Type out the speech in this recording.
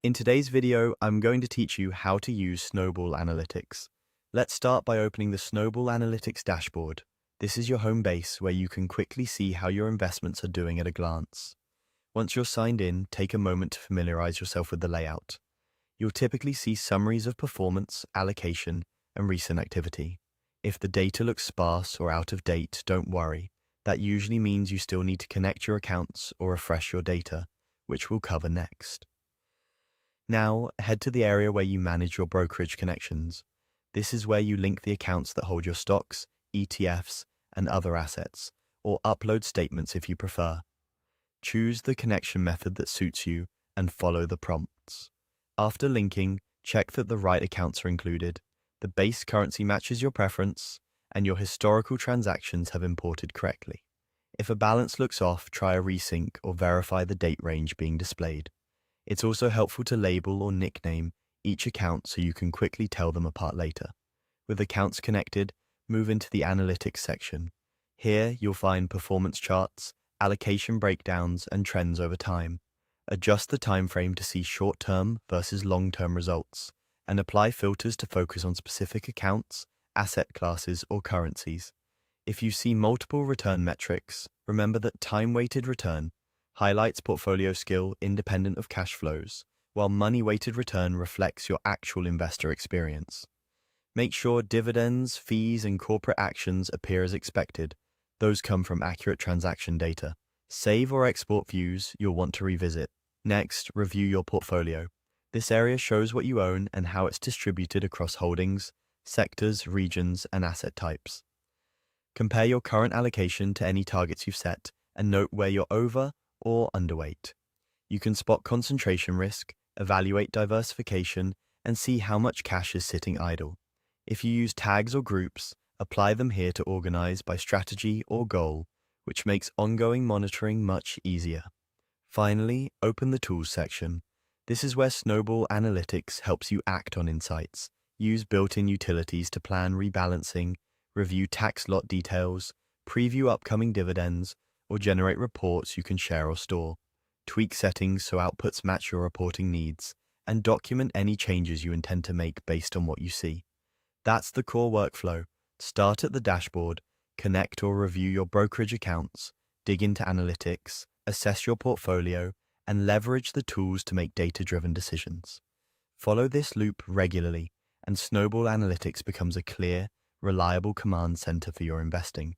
In today's video, I'm going to teach you how to use Snowball Analytics. Let's start by opening the Snowball Analytics dashboard. This is your home base where you can quickly see how your investments are doing at a glance. Once you're signed in, take a moment to familiarize yourself with the layout. You'll typically see summaries of performance, allocation, and recent activity. If the data looks sparse or out of date, don't worry. That usually means you still need to connect your accounts or refresh your data, which we'll cover next. Now, head to the area where you manage your brokerage connections. This is where you link the accounts that hold your stocks, ETFs, and other assets, or upload statements if you prefer. Choose the connection method that suits you and follow the prompts. After linking, check that the right accounts are included, the base currency matches your preference, and your historical transactions have imported correctly. If a balance looks off, try a resync or verify the date range being displayed. It's also helpful to label or nickname each account so you can quickly tell them apart later. With accounts connected, move into the Analytics section. Here, you'll find performance charts, allocation breakdowns, and trends over time. Adjust the time frame to see short-term versus long-term results, and apply filters to focus on specific accounts, asset classes, or currencies. If you see multiple return metrics, remember that time-weighted return highlights portfolio skill independent of cash flows, while money-weighted return reflects your actual investor experience. Make sure dividends, fees, and corporate actions appear as expected. Those come from accurate transaction data. Save or export views you'll want to revisit. Next, review your portfolio. This area shows what you own and how it's distributed across holdings, sectors, regions, and asset types. Compare your current allocation to any targets you've set and note where you're over or underweight. You can spot concentration risk, evaluate diversification, and see how much cash is sitting idle. If you use tags or groups, apply them here to organize by strategy or goal, which makes ongoing monitoring much easier. Finally, open the Tools section. This is where Snowball Analytics helps you act on insights, use built-in utilities to plan rebalancing, review tax lot details, preview upcoming dividends, or generate reports you can share or store. Tweak settings so outputs match your reporting needs, and document any changes you intend to make based on what you see. That's the core workflow. Start at the dashboard, connect or review your brokerage accounts, dig into analytics, assess your portfolio, and leverage the tools to make data-driven decisions. Follow this loop regularly, and Snowball Analytics becomes a clear, reliable command center for your investing.